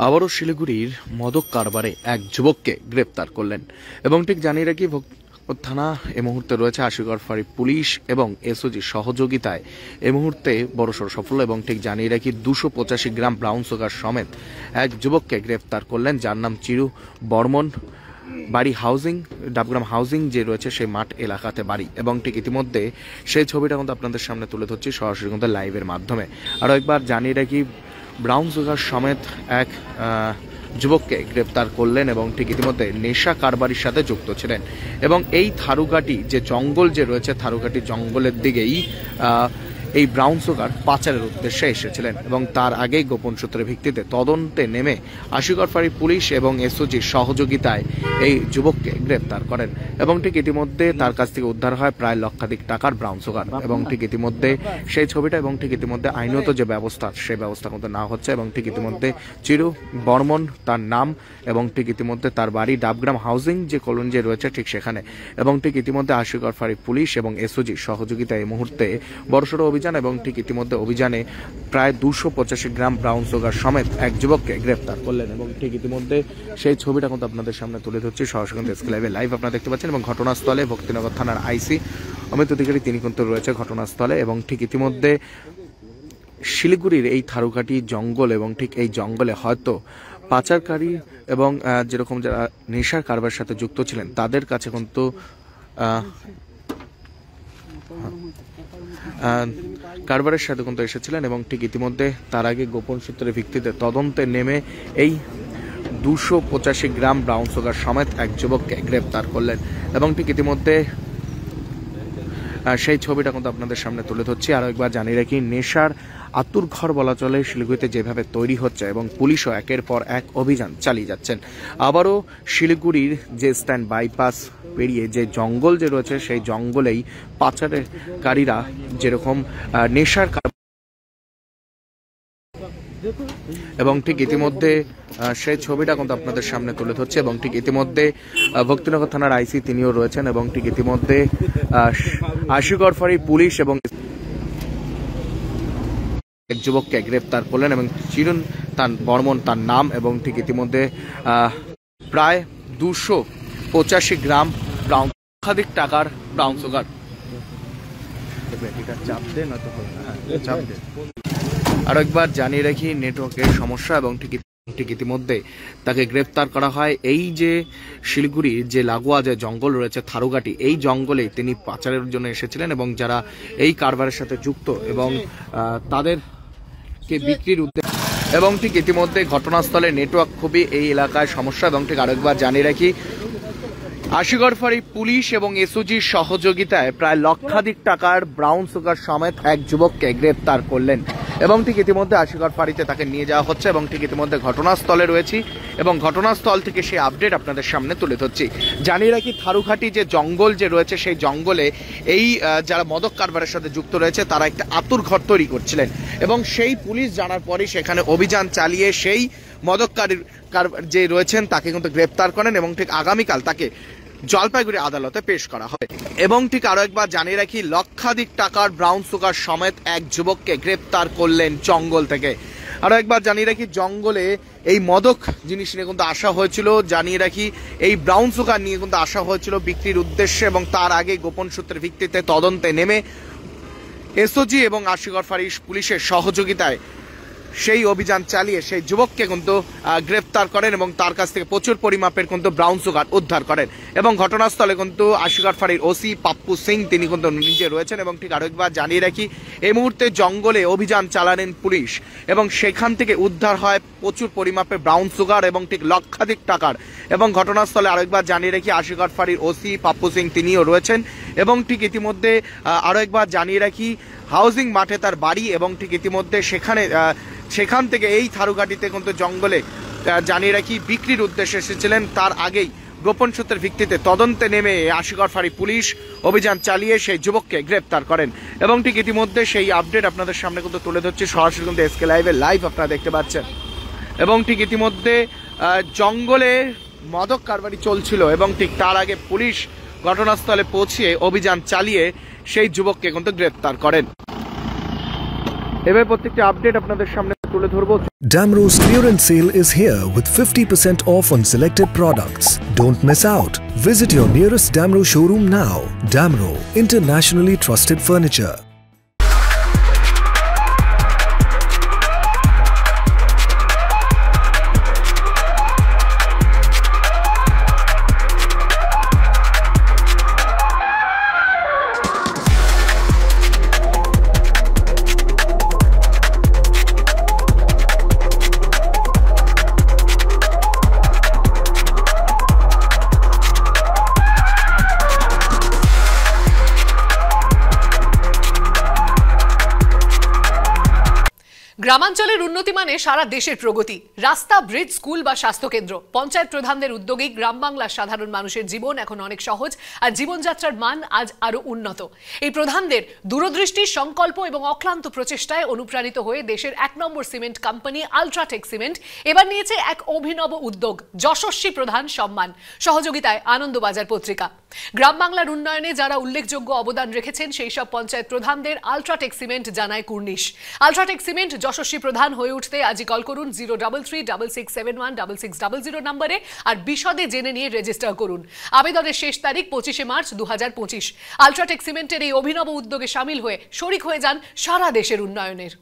আবারও শিলিগুড়ির মদক কারবারে এক যুবককে গ্রেপ্তার করলেন এবং ঠিক জানিয়ে রাখি থানা এই মুহূর্তে রয়েছে আশুগড় ফাঁড়ি পুলিশ এবং এসওজি সহযোগিতায় এই মুহূর্তে বড়সড় সাফল্য এবং ঠিক জানিয়ে রাখি 285 গ্রাম ব্রাউন সুগার সমেত এক যুবককে গ্রেপ্তার করলেন, যার নাম চিরু বর্মন, বাড়ি হাউজিং, ডাবগ্রাম হাউজিং যে রয়েছে সেই মাঠ এলাকাতে বাড়ি। এবং ঠিক ইতিমধ্যে সেই ছবিটা কিন্তু আপনাদের সামনে তুলে ধরছি সরাসরি কিন্তু লাইভের মাধ্যমে। আরও একবার জানিয়ে রাখি ব্রাউন সুগার সমেত এক যুবককে গ্রেপ্তার করলেন এবং ঠিক ইতিমধ্যে নেশা কারবারির সাথে যুক্ত ছিলেন এবং এই থারুঘাটি যে জঙ্গল যে রয়েছে থারুঘাটি জঙ্গলের দিকেই এই ব্রাউন সুগার পাচারের উদ্দেশ্যে এসেছিলেন এবং তার আগেই গোপন সূত্রের ভিত্তিতে তদন্তে নেমে আশুগড় ফাঁড়ি পুলিশ এবং এসওজির সহযোগিতায় এই যুবককে গ্রেপ্তার করেন এবং ঠিক ইতিমধ্যে তার কাছ থেকে উদ্ধার হয় প্রায় লক্ষাধিক টাকার ব্রাউন সুগার এবং ঠিক ইতিমধ্যে সেই ছবিটা এবং ঠিক ইতিমধ্যে আইনত যে ব্যবস্থা সেই ব্যবস্থা কিন্তু না হচ্ছে এবং ঠিক ইতিমধ্যে চিরু বর্মন তার নাম এবং ঠিক ইতিমধ্যে তার বাড়ি ডাবগ্রাম হাউজিং যে কলোনি যে রয়েছে ঠিক সেখানে এবং ঠিক ইতিমধ্যে আশুগড় ফাঁড়ি পুলিশ এবং এসওজির সহযোগিতায় এই মুহূর্তে বড়সড় অভিযান এবং ঠিক ইতিমধ্যে অভিযানে প্রায় 285 গ্রাম ব্রাউন সুগার সমেত এক যুবককে গ্রেপ্তার করলেন এবং ঠিক ইতিমধ্যে সেই ছবিটা কিন্তু আপনাদের সামনে তুলে ধরছি সরাসরি লাইভ আপনারা দেখতে পাচ্ছেন এবং ঘটনাস্থলে ভক্তিনগর থানার আইসি অমিত অধিকারী তিনি কিন্তু রয়েছে ঘটনাস্থলে এবং ঠিক ইতিমধ্যে শিলিগুড়ির এই থারুঘাটি জঙ্গল এবং ঠিক এই জঙ্গলে হয়তো পাচারকারী এবং যেরকম যারা নেশার কারবার সাথে যুক্ত ছিলেন তাদের কাছে কিন্তু কারবারের সাথে কিন্তু এসেছিলেন এবং ঠিক ইতিমধ্যে তার আগে গোপন সূত্রের ভিত্তিতে তদন্তে নেমে এই 285 গ্রাম ব্রাউন সুগার সমেত এক যুবককে গ্রেপ্তার করলেন এবং ঠিক ইতিমধ্যে সেই ছবিটা কিন্তু আপনাদের সামনে তুলে ধরছি। আরও একবার জানিয়ে রাখি নেশার আতুর ঘর বলা চলে শিলিগুড়িতে যেভাবে তৈরি হচ্ছে এবং পুলিশও একের পর এক অভিযান চালিয়ে যাচ্ছেন। আবারও শিলিগুড়ির যে স্ট্যান্ড বাইপাস পেরিয়ে যে জঙ্গল যে রয়েছে সেই জঙ্গলেই পাচারকারীরা যেরকম নেশার এবং ঠিক ইতিমধ্যে সেই ছবিটা কিন্তু আপনাদের সামনে তুলে ধরছে এবং ঠিক ইতিমধ্যে ভক্তিনগর থানার আইসি তিনিও রয়েছেন এবং ঠিক ইতিমধ্যে আশুগড় ফাঁড়ি পুলিশ এবং এক যুবককে গ্রেপ্তার করলেন এবং চিরুন তার বর্মন তার নাম এবং ঠিক ইতিমধ্যে প্রায় 285 গ্রাম ব্রাউন লক্ষাধিক টাকার ব্রাউন সুগার। আরো একবার জানিয়ে রাখি নেটওয়ার্কের সমস্যা এবং ঠিক ইতিমধ্যে তাকে গ্রেপ্তার করা হয়। এই যে শিলিগুড়ির যে লাগোয়া যে জঙ্গল রয়েছে থারুঘাটি এই জঙ্গলে তিনি পাচারের জন্য এসেছিলেন এবং যারা এই কারবারের সাথে যুক্ত এবং তাদেরকে বিক্রির উদ্দেশ্যে এবং ঠিক ইতিমধ্যে ঘটনাস্থলে নেটওয়ার্ক খুবই এই এলাকায় সমস্যা এবং ঠিক আরেকবার জানিয়ে রাখি আশুগড় ফাঁড়ি পুলিশ এবং এসওজির সহযোগিতায় প্রায় লক্ষাধিক টাকার ব্রাউন সুগার সমেত এক যুবককে গ্রেপ্তার করলেন এবং ঠিক ইতিমধ্যে আশুগড় ফাঁড়িতে তাকে নিয়ে যাওয়া হচ্ছে এবং ঠিক ইতিমধ্যে ঘটনাস্থলে রয়েছি এবং ঘটনাস্থল থেকে সেই আপডেট আপনাদের সামনে তুলে ধরছি। জানিয়ে রাখি থারুঘাটি যে জঙ্গল যে রয়েছে সেই জঙ্গলে এই যারা মদক কারবারের সাথে যুক্ত রয়েছে তারা একটা আতুর ঘর তৈরি করছিলেন এবং সেই পুলিশ জানার পরই সেখানে অভিযান চালিয়ে সেই মদককারীর যে রয়েছেন তাকে কিন্তু গ্রেপ্তার করেন এবং ঠিক আগামীকাল তাকে জলপাইগুড়ি আদালতে পেশ করা হয় এবং ঠিক আরো একবার জানিয়ে রাখি লক্ষাধিক টাকার ব্রাউন সুগার সমেত এক যুবককে গ্রেপ্তার করলেন জঙ্গল থেকে। আরো একবার জানিয়ে রাখি জঙ্গলে এই মদক জিনিস নিয়ে কিন্তু আসা হয়েছিল, জানিয়ে রাখি এই ব্রাউন সুগার নিয়ে কিন্তু আসা হয়েছিল বিক্রির উদ্দেশ্যে এবং তার আগে গোপন সূত্রের ভিত্তিতে তদন্তে নেমে এসওজি এবং আশুগড় ফাঁড়ি পুলিশের সহযোগিতায় সেই অভিযান চালিয়ে সেই যুবককে কিন্তু গ্রেপ্তার করেন এবং তার কাছ থেকে প্রচুর পরিমাপের কিন্তু ব্রাউন সুগার উদ্ধার করেন এবং ঘটনাস্থলে কিন্তু আশুগড় ফাঁড়ির ওসি পাপ্পু সিং তিনি কিন্তু নিজে রয়েছেন এবং ঠিক আরেকবার জানিয়ে রাখি এই মুহূর্তে জঙ্গলে অভিযান চালালেন পুলিশ এবং সেখান থেকে উদ্ধার হয় প্রচুর পরিমাপের ব্রাউন সুগার এবং ঠিক লক্ষাধিক টাকার এবং ঘটনাস্থলে আরেকবার জানিয়ে রাখি আশুগড় ফাঁড়ির ওসি পাপ্পু সিং তিনিও রয়েছেন এবং ঠিক ইতিমধ্যে আরো একবার জানিয়ে রাখি হাউজিং মাঠে তার বাড়ি এবং ঠিক ইতিমধ্যে সেখান থেকে এই থারুঘাটিতে কিন্তু জঙ্গলে জানিয়ে রাখি বিক্রির উদ্দেশ্যে এসেছিলেন। তার আগেই গোপন সূত্রের ভিত্তিতে তদন্তে নেমে আশুগড় ফাঁড়ি পুলিশ অভিযান চালিয়ে সেই যুবককে গ্রেপ্তার করেন এবং ঠিক ইতিমধ্যে সেই আপডেট আপনাদের সামনে কিন্তু তুলে ধরছি সরাসরি কিন্তু এসকে লাইভে লাইভ আপনারা দেখতে পাচ্ছেন এবং ঠিক ইতিমধ্যে জঙ্গলে মদক কারবারি চলছিল এবং ঠিক তার আগে পুলিশ ঘটনাস্থলে পৌঁছিয়ে অভিযান চালিয়ে সেই যুবককে কিন্তু গ্রেপ্তার করেন। এবার প্রত্যেকটি আপডেট আপনাদের সামনে তুলে ধরবো। Damro's clearance sale is here with 50% off on selected products. Don't miss out. Visit your nearest Damro showroom now. Damro, internationally trusted furniture. গ্রামাঞ্চলের উন্নতি মানে সারা দেশের প্রগতি। রাস্তা, ব্রিজ, স্কুল বা স্বাস্থ্যকেন্দ্র, পঞ্চায়েত প্রধানদের উদ্যোগে গ্রাম বাংলার সাধারণ মানুষের জীবন এখন অনেক সহজ আর জীবনযাত্রার মান আজ আরো উন্নত। এই প্রধানদের দূরদৃষ্টি, সংকল্প এবং অক্লান্ত প্রচেষ্টায় অনুপ্রাণিত হয়ে দেশের 1 নম্বর সিমেন্ট কোম্পানি আলট্রাটেক সিমেন্ট এবার নিয়েছে এক অভিনব উদ্যোগ, যশস্বী প্রধান সম্মান। সহযোগিতায় আনন্দবাজার পত্রিকা। গ্রাম বাংলার উন্নয়নে যারা উল্লেখযোগ্য অবদান রেখেছেন সেই সব পঞ্চায়েত প্রধানদের আলট্রাটেক সিমেন্ট জানায় কুর্নিশ। আলট্রাটেক সিমেন্ট যশস্বী প্রধান হয়ে উঠতে আজই কল করুন 0336671600 নম্বরে আর বিশদে জেনে নিয়ে রেজিস্টার করুন। আবেদনের শেষ তারিখ 25শে মার্চ 2025। আলট্রাটেক সিমেন্টের এই অভিনব উদ্যোগে সামিল হয়ে শরিক হয়ে যান সারা দেশের উন্নয়নের।